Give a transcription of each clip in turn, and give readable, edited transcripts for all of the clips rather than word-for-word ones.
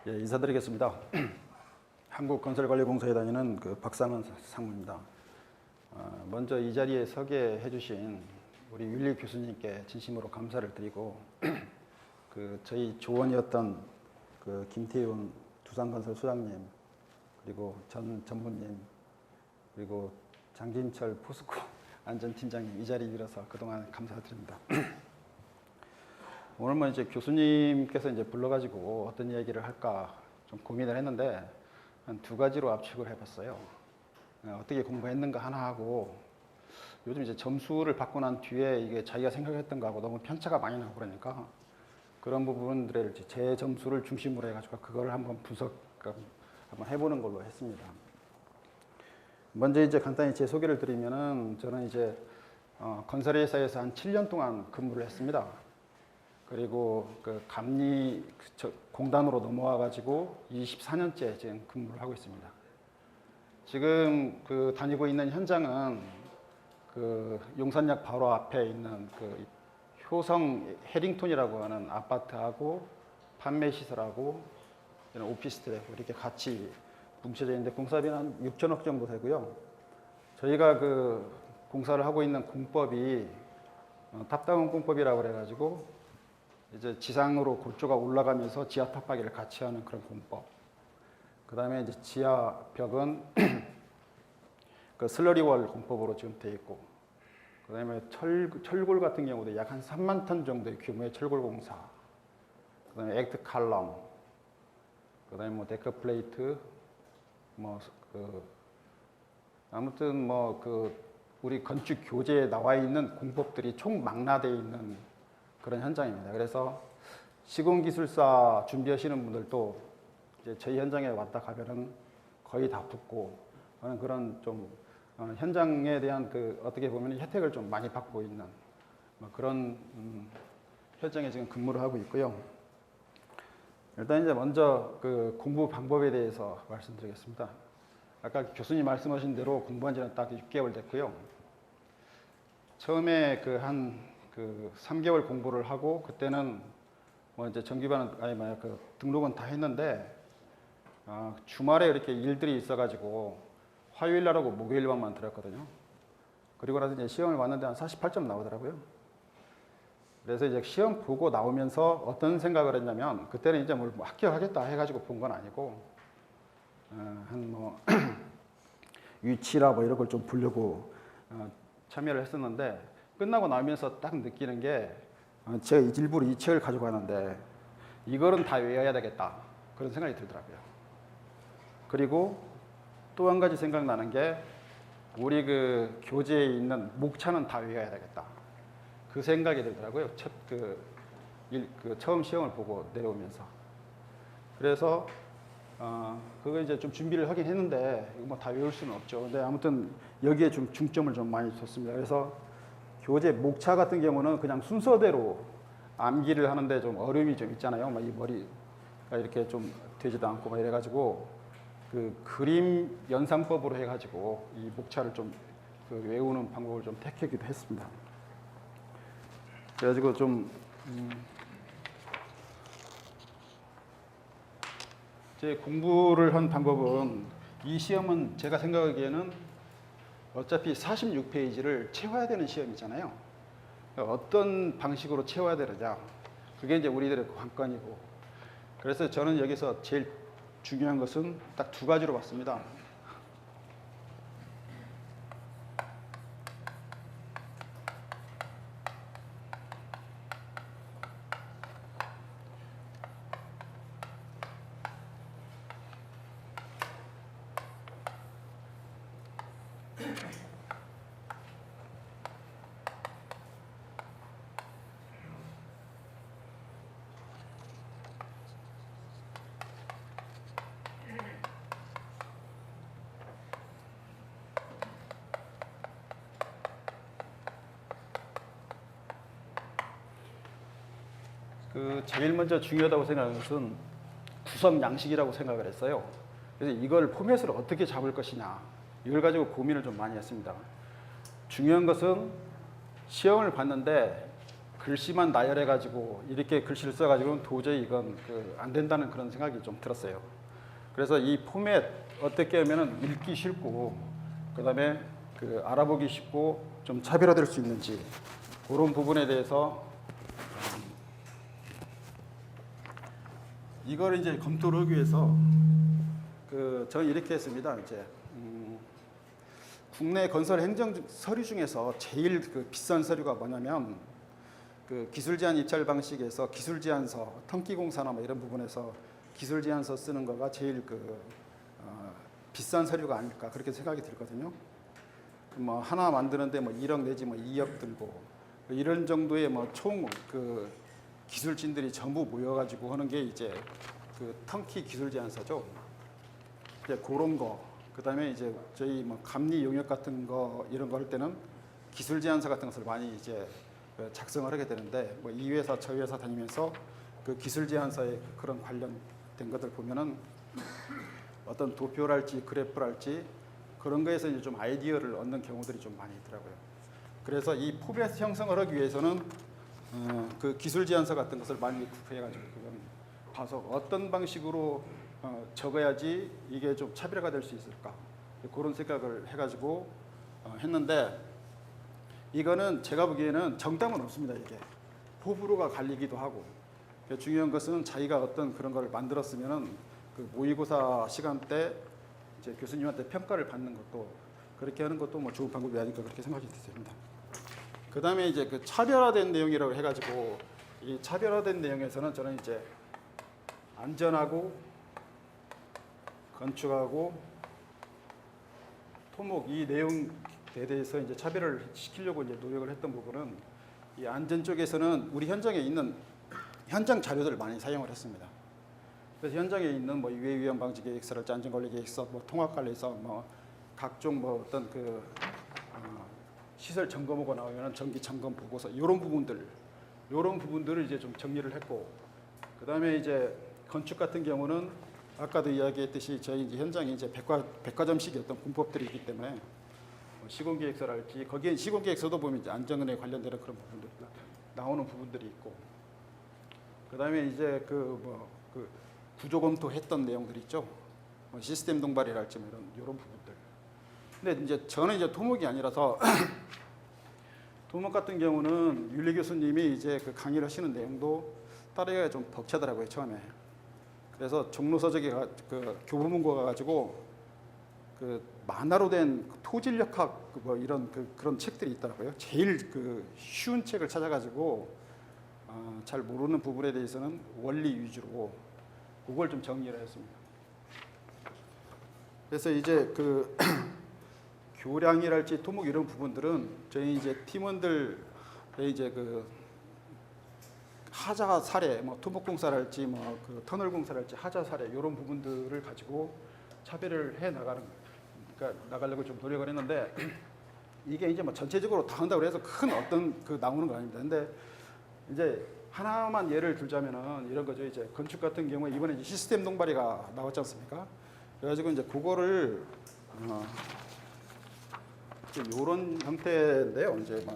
예, 인사드리겠습니다. 한국건설관리공사에 다니는 박상은 상무입니다. 먼저 이 자리에 서게 해주신 우리 윤리 교수님께 진심으로 감사를 드리고 저희 조원이었던 김태훈 두산건설 소장님, 그리고 전 전무님, 그리고 장진철 포스코 안전팀장님 이 자리에 이뤄서 그동안 감사드립니다. 오늘 뭐 이제 교수님께서 이제 불러가지고 어떤 얘기를 할까 좀 고민을 했는데 한 두 가지로 압축을 해봤어요. 어떻게 공부했는가 하나 하고, 요즘 이제 점수를 받고 난 뒤에 이게 자기가 생각했던 거하고 너무 편차가 많이 나고 그러니까 그런 부분들을 제 점수를 중심으로 해가지고 그걸 한번 한번 해보는 걸로 했습니다. 먼저 이제 간단히 제 소개를 드리면은 저는 이제 건설회사에서 한 7년 동안 근무를 했습니다. 그리고 감리 공단으로 넘어와 가지고 24년째 지금 근무를 하고 있습니다. 지금 다니고 있는 현장은 용산역 바로 앞에 있는 효성 해링턴이라고 하는 아파트하고 판매 시설하고 이런 오피스텔하고 이렇게 같이 뭉쳐져 있는데 공사비는 한 6천억 정도 되고요. 저희가 공사를 하고 있는 공법이 탑다운 공법이라고 그래가지고 이제 지상으로 골조가 올라가면서 지하 탑박이를 같이 하는 그런 공법. 그 다음에 이제 지하 벽은 슬러리월 공법으로 지금 되어 있고, 그 다음에 철골 같은 경우도 약 한 3만 톤 정도의 규모의 철골 공사. 그 다음에 액트 칼럼, 그 다음에 뭐 데커 플레이트, 아무튼 우리 건축 교재에 나와 있는 공법들이 총 망라되어 있는 그런 현장입니다. 그래서 시공기술사 준비하시는 분들도 이제 저희 현장에 왔다 가면은 거의 다 붙고 하는 그런 좀 현장에 대한 어떻게 보면 혜택을 좀 많이 받고 있는 그런 현장에 지금 근무를 하고 있고요. 일단 이제 먼저 공부 방법에 대해서 말씀드리겠습니다. 아까 교수님 말씀하신 대로 공부한 지는 딱 6개월 됐고요. 처음에 한 3개월 공부를 하고, 그때는 뭐 이제 정규반은 등록은 다 했는데 주말에 이렇게 일들이 있어가지고 화요일 날하고 목요일만만 들었거든요. 그리고 나서 이제 시험을 봤는데 한 48점 나오더라고요. 그래서 이제 시험 보고 나오면서 어떤 생각을 했냐면, 그때는 이제 뭘 합격하겠다 해가지고 본 건 아니고 위치라 뭐 이런 걸 좀 보려고 참여를 했었는데, 끝나고 나면서 딱 느끼는 게 제가 일부러 이 책을 가지고 가는데 이거는 다 외워야 되겠다 그런 생각이 들더라고요. 그리고 또 한 가지 생각나는 게 우리 교재에 있는 목차는 다 외워야 되겠다 그 생각이 들더라고요. 처음 시험을 보고 내려오면서. 그래서 그거 이제 좀 준비를 하긴 했는데 이거 뭐 다 외울 수는 없죠. 근데 아무튼 여기에 좀 중점을 좀 많이 뒀습니다. 그래서 교재 목차 같은 경우는 그냥 순서대로 암기를 하는데 좀 어려움이 좀 있잖아요. 이 머리가 이렇게 좀 되지도 않고 막 이래가지고 그림 연산법으로 해가지고 이 목차를 좀 외우는 방법을 좀 택하기도 했습니다. 그래가지고 제 공부를 한 방법은, 이 시험은 제가 생각하기에는 어차피 46페이지를 채워야 되는 시험이잖아요. 어떤 방식으로 채워야 되느냐, 그게 이제 우리들의 관건이고, 그래서 저는 여기서 제일 중요한 것은 딱 두 가지로 봤습니다. 제일 먼저 중요하다고 생각하는 것은 구성 양식이라고 생각을 했어요. 그래서 이걸 포맷을 어떻게 잡을 것이냐, 이걸 가지고 고민을 좀 많이 했습니다. 중요한 것은 시험을 봤는데 글씨만 나열해가지고 이렇게 글씨를 써가지고는 도저히 이건 안 된다는 그런 생각이 좀 들었어요. 그래서 이 포맷 어떻게 하면은 읽기 쉽고 그다음에 알아보기 쉽고 좀 차별화될 수 있는지 그런 부분에 대해서 이걸 이제 검토를 하기 위해서 저는 이렇게 했습니다. 이제 국내 건설 행정 서류 중에서 제일 비싼 서류가 뭐냐면 기술 제한 입찰 방식에서 기술 제안서, 턴키 공사나 뭐 이런 부분에서 기술 제안서 쓰는 거가 제일 비싼 서류가 아닐까 그렇게 생각이 들거든요. 뭐 하나 만드는데 뭐 1억 내지 뭐 2억 들고 이런 정도의 뭐 총 기술진들이 전부 모여가지고 하는 게 이제 턴키 기술 제안서죠. 이제 그런 거. 그다음에 이제 저희 뭐 감리 용역 같은 거 이런 거 할 때는 기술 제안서 같은 것을 많이 이제 작성을 하게 되는데 뭐 이 회사 저 회사 다니면서 기술 제안서에 그런 관련된 것들 보면은 어떤 도표랄지 그래프랄지 그런 거에서 이제 좀 아이디어를 얻는 경우들이 좀 많이 있더라고요. 그래서 이 포맷 형성을 하기 위해서는 기술 제안서 같은 것을 많이 구해가지고 봐서 어떤 방식으로 적어야지 이게 좀 차별화가 될 수 있을까 그런 생각을 해가지고 했는데 이거는 제가 보기에는 정답은 없습니다. 이게 호불호가 갈리기도 하고 중요한 것은 자기가 어떤 그런 걸 만들었으면은 모의고사 시간 때 이제 교수님한테 평가를 받는 것도 그렇게 하는 것도 뭐 좋은 방법이 아닐까 그렇게 생각이 듭니다. 그 다음에 이제 차별화된 내용이라고 해가지고 이 차별화된 내용에서는 저는 이제 안전하고 건축하고 토목 이 내용에 대해서 이제 차별을 시키려고 이제 노력을 했던 부분은 이 안전 쪽에서는 우리 현장에 있는 현장 자료들을 많이 사용을 했습니다. 그래서 현장에 있는 뭐 유해 위험 방지 계획서랄지 안전관리 계획서, 뭐 통합관리서, 뭐 각종 뭐 어떤 시설 점검하고 나오면은 정기 점검 보고서 이런 부분들을 이제 좀 정리를 했고 그 다음에 이제 건축 같은 경우는 아까도 이야기했듯이 저희 이제 현장에 이제 백화점식 어떤 군법들이 있기 때문에 뭐 시공계획서랄지 거기에 시공계획서도 보면 이제 안전에 관련되는 그런 부분들 나오는 부분들이 있고 그 다음에 이제 구조 검토했던 내용들이 있죠. 뭐 시스템 동발이랄지 뭐 이런 부분들. 근데 이제 저는 이제 토목이 아니라서 토목 같은 경우는 윤리 교수님이 이제 강의를 하시는 내용도 따르기가 좀 벅차더라고요 처음에. 그래서 종로서적에 교보문고 가가지고 만화로 된 토질역학 뭐 이런 그런 책들이 있더라고요. 제일 쉬운 책을 찾아가지고 잘 모르는 부분에 대해서는 원리 위주로 그걸 좀 정리를 했습니다. 그래서 이제 교량이랄지 토목 이런 부분들은 저희 이제 팀원들의 이제 하자 사례, 뭐 토목공사랄지 뭐 터널 공사랄지 하자 사례 이런 부분들을 가지고 차별을 해 나가려고 좀 노력을 했는데 이게 이제 뭐 전체적으로 다 한다고 해서 큰 어떤 나오는 건 아닙니다. 근데 이제 하나만 예를 들자면은 이런 거죠. 이제 건축 같은 경우에 이번에 이제 시스템 동발이가 나왔지 않습니까? 그래가지고 이제 그거를 이런 형태인데요. 이제 막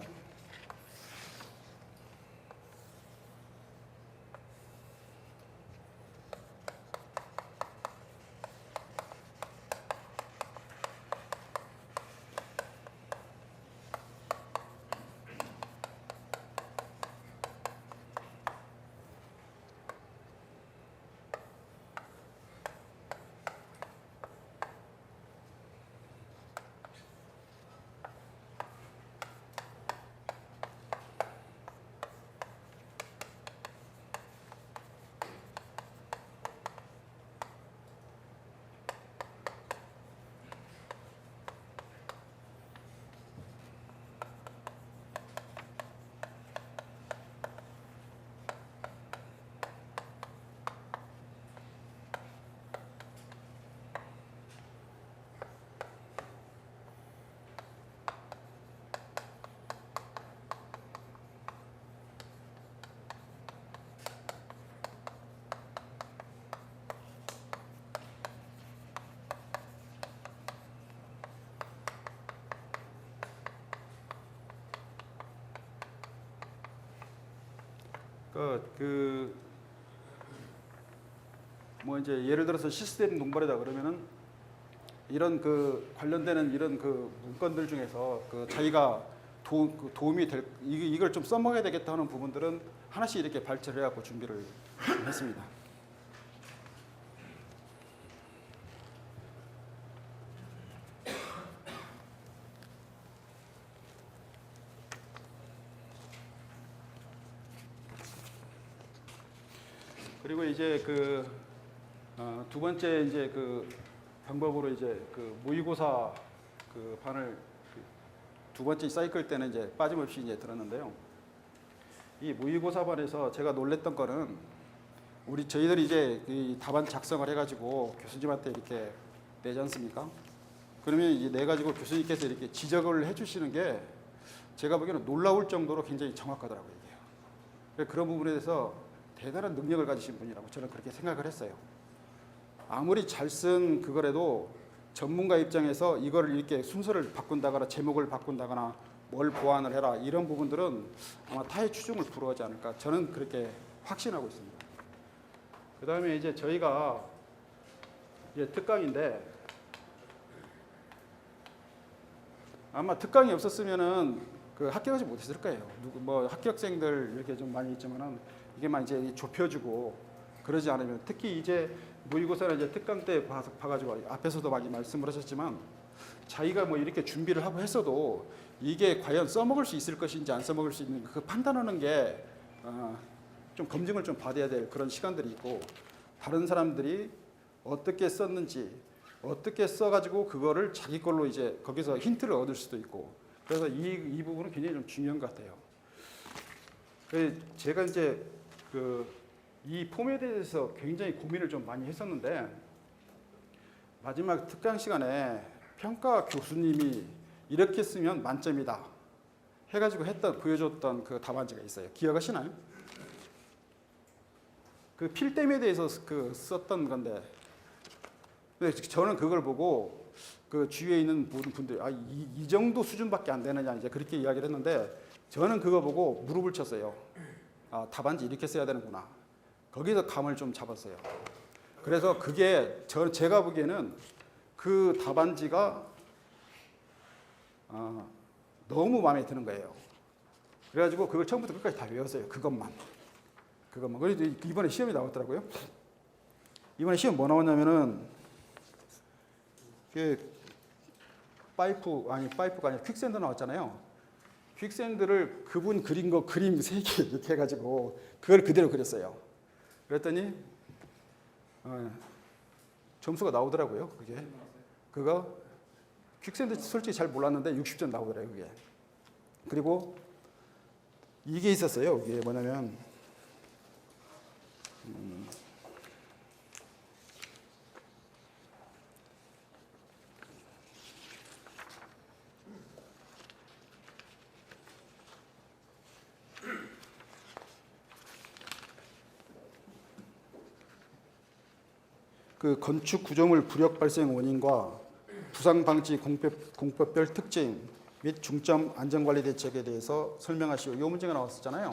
뭐 이제 예를 들어서 시스템 동반이다 그러면은 이런 그 관련되는 이런 그 문건들 중에서 그 자기가 도움이 될 이걸 좀 써먹어야 되겠다 하는 부분들은 하나씩 이렇게 발췌를 해갖고 준비를 했습니다. 그리고 이제 두 번째 이제 그 방법으로 이제 그 모의고사 그 반을 두 번째 사이클 때는 이제 빠짐없이 이제 들었는데요. 이 모의고사 반에서 제가 놀랬던 거는 저희들이 이제 이 답안 작성을 해가지고 교수님한테 이렇게 내지 않습니까? 그러면 이제 내 가지고 교수님께서 이렇게 지적을 해주시는 게 제가 보기에는 놀라울 정도로 굉장히 정확하더라고요. 이게. 그런 부분에 대해서 대단한 능력을 가지신 분이라고 저는 그렇게 생각을 했어요. 아무리 잘 쓴 그거라도 전문가 입장에서 이거를 이렇게 순서를 바꾼다거나 제목을 바꾼다거나 뭘 보완을 해라 이런 부분들은 아마 타의 추종을 불허하지 않을까 저는 그렇게 확신하고 있습니다. 그 다음에 이제 저희가 이제 특강인데 아마 특강이 없었으면은 그 합격하지 못했을 거예요. 뭐 합격생들 이렇게 좀 많이 있지만은 이게만 이제 좁혀주고 그러지 않으면 특히 이제 모의고사는 이제 특강 때 봐가지고 앞에서도 많이 말씀을 하셨지만 자기가 뭐 이렇게 준비를 하고 했어도 이게 과연 써먹을 수 있을 것인지 안 써먹을 수 있는 그 판단하는 게 좀 검증을 좀 받아야 될 그런 시간들이 있고 다른 사람들이 어떻게 썼는지 어떻게 써가지고 그거를 자기 걸로 이제 거기서 힌트를 얻을 수도 있고 그래서 이 부분은 굉장히 좀 중요한 것 같아요. 제가 이제 이 폼에 대해서 굉장히 고민을 좀 많이 했었는데 마지막 특강 시간에 평가 교수님이 이렇게 쓰면 만점이다 해가지고 보여줬던 그 답안지가 있어요. 기억하시나요? 그 필댐에 대해서 썼던 건데 근데 저는 그걸 보고 그 주위에 있는 모든 분들이 이 정도 수준밖에 안 되느냐 이제 그렇게 이야기를 했는데 저는 그거 보고 무릎을 쳤어요. 답안지 이렇게 써야 되는구나. 거기서 감을 좀 잡았어요. 그래서 그게 제가 보기에는 그 답안지가 너무 마음에 드는 거예요. 그래가지고 그걸 처음부터 끝까지 다 외웠어요. 그것만. 그래도 이번에 시험이 나왔더라고요. 이번에 시험 뭐 나왔냐면은 파이프가 아니라 퀵샌드 나왔잖아요. 퀵샌드를 그분 그린 거 그림 3개 이렇게 해가지고 그걸 그대로 그렸어요. 그랬더니 점수가 나오더라고요. 그거 퀵샌드 솔직히 잘 몰랐는데 60점 나오더라고요. 그게. 그리고 이게 있었어요. 이게 뭐냐면 그 건축 구조물 부력 발생 원인과 부상 방지 공법별 특징 및 중점 안전관리 대책에 대해서 설명하시오. 이 문제가 나왔었잖아요.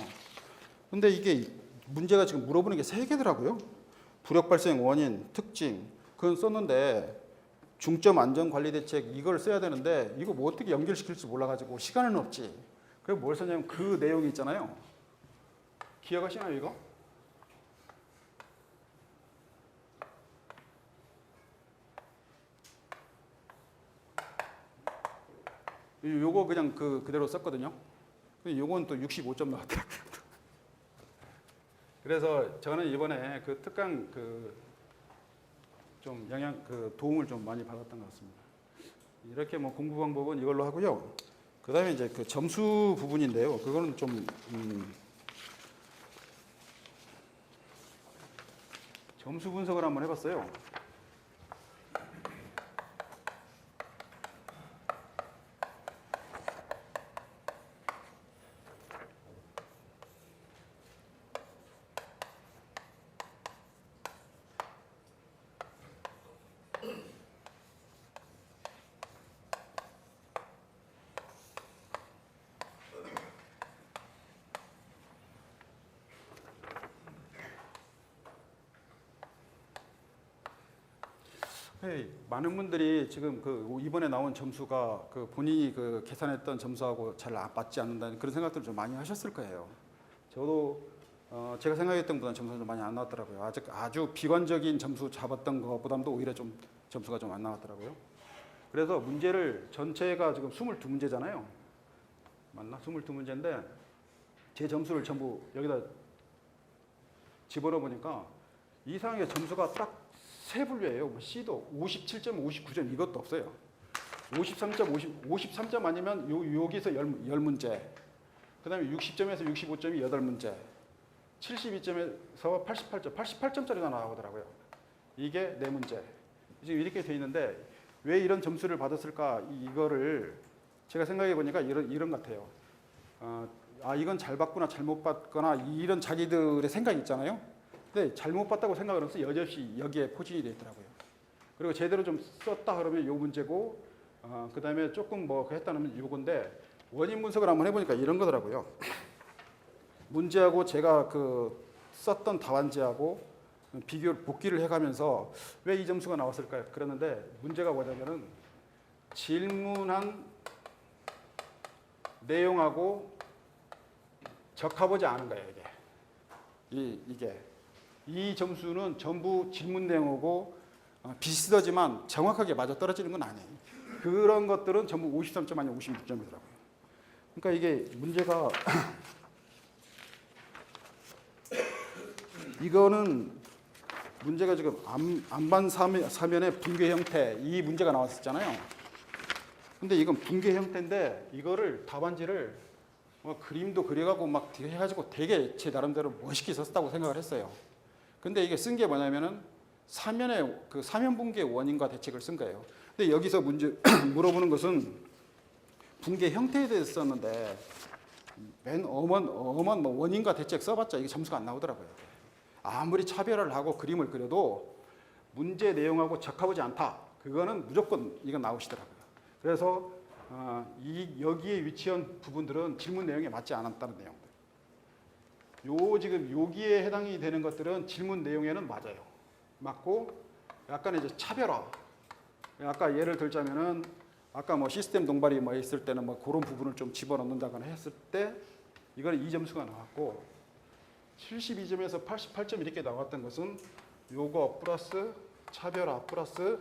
근데 이게 문제가 지금 물어보는 게 3개더라고요. 부력 발생 원인, 특징 그건 썼는데 중점 안전관리 대책 이걸 써야 되는데 이거 뭐 어떻게 연결시킬지 몰라가지고 시간은 없지. 그래서 뭘 썼냐면 그 내용이 있잖아요. 기억하시나요 이거? 요거 그냥 그대로 썼거든요. 요건 또 65점 나왔더라고요. 그래서 저는 이번에 그 특강 좀 도움을 좀 많이 받았던 것 같습니다. 이렇게 뭐 공부 방법은 이걸로 하고요. 그 다음에 이제 그 점수 부분인데요. 그거는 좀 점수 분석을 한번 해봤어요. 많은 분들이 지금 그 이번에 나온 점수가 그 본인이 그 계산했던 점수하고 잘 맞지 않는다는 그런 생각들을 좀 많이 하셨을 거예요. 저도 제가 생각했던 것보다는 점수가 좀 많이 안 나왔더라고요. 아주 비관적인 점수 잡았던 것보다도 오히려 좀 점수가 좀 안 나왔더라고요. 그래서 문제를 전체가 지금 22문제잖아요. 맞나? 22문제인데 제 점수를 전부 여기다 집어넣어 보니까 이상하게 점수가 딱 세 분류예요. 뭐 C도 57점, 59점 이것도 없어요. 53점 아니면 여기서 10문제. 그 다음에 60점에서 65점이 8문제. 72점에서 88점짜리가 나오더라고요. 이게 4문제. 지금 이렇게 돼 있는데 왜 이런 점수를 받았을까? 이거를 제가 생각해 보니까 이런 것 같아요. 이건 잘 봤구나, 잘못 봤거나 이런 자기들의 생각이 있잖아요. 근데 잘못 봤다고 생각을 해서 여지없이 여기에 포진이 되어 있더라고요. 그리고 제대로 좀 썼다 그러면 요 문제고, 그 다음에 조금 뭐 했다면 요건데 원인 분석을 한번 해보니까 이런 거더라고요. 문제하고 제가 그 썼던 답안지하고 복기를 해가면서 왜 이 점수가 나왔을까요? 그랬는데 문제가 뭐냐면은 질문한 내용하고 적합하지 않은 거예요, 이게. 이 점수는 전부 질문 내용하고 비슷하지만 정확하게 맞아떨어지는 건 아니에요. 그런 것들은 전부 53점 아니면 56점이더라고요. 그러니까 이게 문제가 이거는 문제가 지금 안반 사면의 붕괴 형태 이 문제가 나왔었잖아요. 근데 이건 붕괴 형태인데 이거를 답안지를 그림도 그려가고 막 해가지고 되게 제 나름대로 멋있게 썼다고 생각을 했어요. 근데 이게 쓴 게 뭐냐면은 사면의 그 사면 붕괴 원인과 대책을 쓴 거예요. 근데 여기서 문제 물어보는 것은 붕괴 형태에 대해서 썼는데 맨 엄한 뭐 원인과 대책 써봤자 이게 점수가 안 나오더라고요. 아무리 차별화를 하고 그림을 그려도 문제 내용하고 적합하지 않다. 그거는 무조건 이건 나오시더라고요. 그래서 여기에 위치한 부분들은 질문 내용에 맞지 않았다는 내용들. 지금 여기에 해당이 되는 것들은 질문 내용에는 맞아요. 맞고 약간 이제 차별화. 아까 예를 들자면은 아까 뭐 시스템 동발이 뭐 있을 때는 뭐 그런 부분을 좀 집어넣는다거나 했을 때 이거는 2점수가 나왔고 72점에서 88점 이렇게 나왔던 것은 요거 플러스 차별화 플러스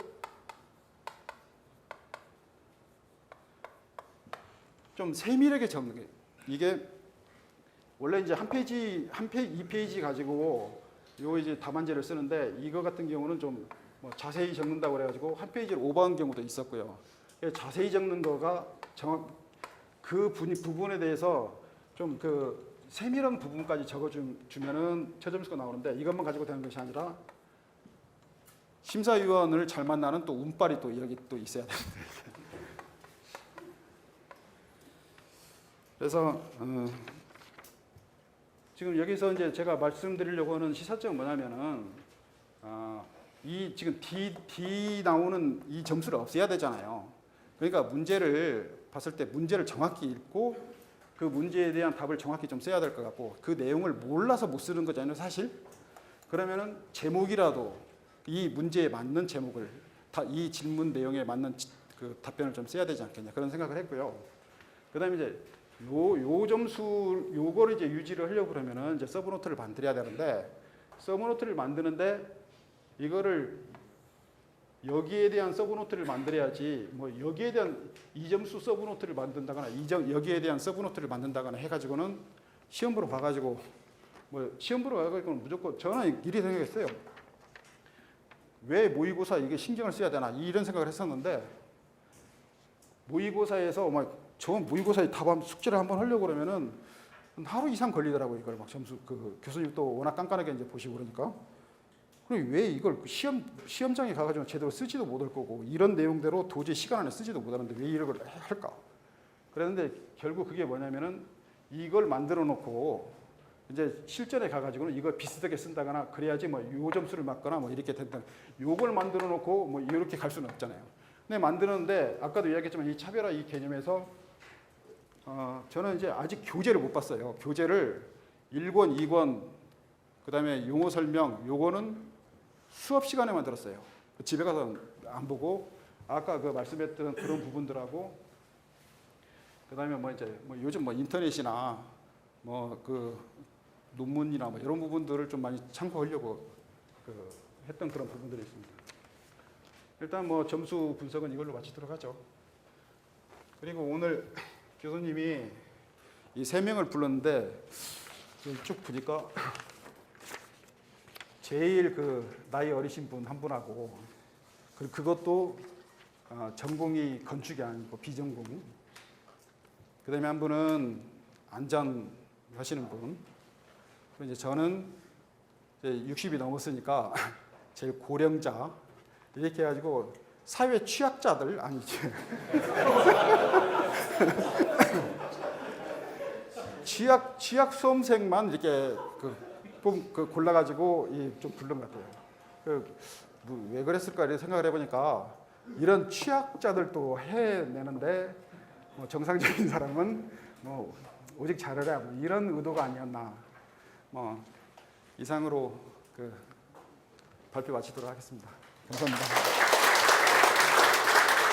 좀 세밀하게 적는 게 이게 원래 이제 한 페이지 2페이지 가지고 요 이제 답안지를 쓰는데 이거 같은 경우는 좀 뭐 자세히 적는다고 그래가지고 한 페이지를 오버한 경우도 있었고요. 자세히 적는 거가 그 부분에 대해서 좀 그 세밀한 부분까지 적어주면은 저점수가 나오는데 이것만 가지고 되는 것이 아니라 심사위원을 잘 만나는 또 운빨이 또 여기 또 있어야 됩니다. 그래서 지금 여기서 이제 제가 말씀드리려고 하는 시사점은 뭐냐면은 이 지금 D 나오는 이 점수를 없애야 되잖아요. 그러니까 문제를 봤을 때 문제를 정확히 읽고 그 문제에 대한 답을 정확히 좀 써야 될 것 같고 그 내용을 몰라서 못 쓰는 거잖아요, 사실. 그러면은 제목이라도 이 문제에 맞는 제목을 이 질문 내용에 맞는 그 답변을 좀 써야 되지 않겠냐 그런 생각을 했고요. 그다음에 이제 요 점수 요거를 이제 유지를 하려고 그러면은 이제 서브노트를 만들어야 되는데 서브노트를 만드는데 이거를 여기에 대한 서브노트를 만들어야지 뭐 여기에 대한 이 점수 서브노트를 만든다거나 여기에 대한 서브노트를 만든다거나 해가지고는 시험 보러 가가지고 뭐 시험 보러 가가지고는 무조건 저는 이리 생각했어요. 왜 모의고사 이게 신경을 써야 되나 이런 생각을 했었는데 모의고사에서 저 모의고사에 답안 숙제를 한번 하려고 그러면은 하루 이상 걸리더라고요. 이걸 막 점수 그 교수님도 워낙 깐깐하게 이제 보시고 그러니까. 그럼 왜 이걸 시험장에 가가지고 제대로 쓰지도 못할 거고 이런 내용대로 도저히 시간 안에 쓰지도 못하는데 왜 이걸 할까? 그랬는데 결국 그게 뭐냐면은 이걸 만들어 놓고 이제 실전에 가가지고는 이걸 비슷하게 쓴다거나 그래야지 뭐 요 점수를 맞거나 뭐 이렇게 된다. 요걸 만들어 놓고 뭐 이렇게 갈 수는 없잖아요. 근데 만드는데 아까도 이야기했지만 이 차별화 이 개념에서 저는 이제 아직 교재를 못 봤어요. 교재를 1권, 2권, 그 다음에 용어 설명, 요거는 수업 시간에 만들었어요. 집에 가서 안 보고 아까 그 말씀했던 그런 부분들하고 그다음에 뭐 이제 뭐 요즘 뭐 인터넷이나 뭐 그 논문이나 뭐 이런 부분들을 좀 많이 참고하려고 그 했던 그런 부분들이 있습니다. 일단 뭐 점수 분석은 이걸로 마치도록 하죠. 그리고 오늘 교수님이 이 3명을 불렀는데 쭉 보니까 제일 그 나이 어리신 분 한 분하고 그것도 전공이 건축이 아니고 비전공. 그다음에 한 분은 안전 하시는 분. 그리고 이제 저는 이제 60이 넘었으니까 제일 고령자 이렇게 해가지고 사회 취약자들 아니지. 취약 수험생만 이렇게 골라가지고 좀 부른 것 같아요. 왜 그랬을까 이렇게 생각을 해보니까 이런 취약자들도 해내는데 뭐 정상적인 사람은 뭐 오직 잘해라 뭐 이런 의도가 아니었나. 뭐 이상으로 발표 마치도록 하겠습니다. 감사합니다.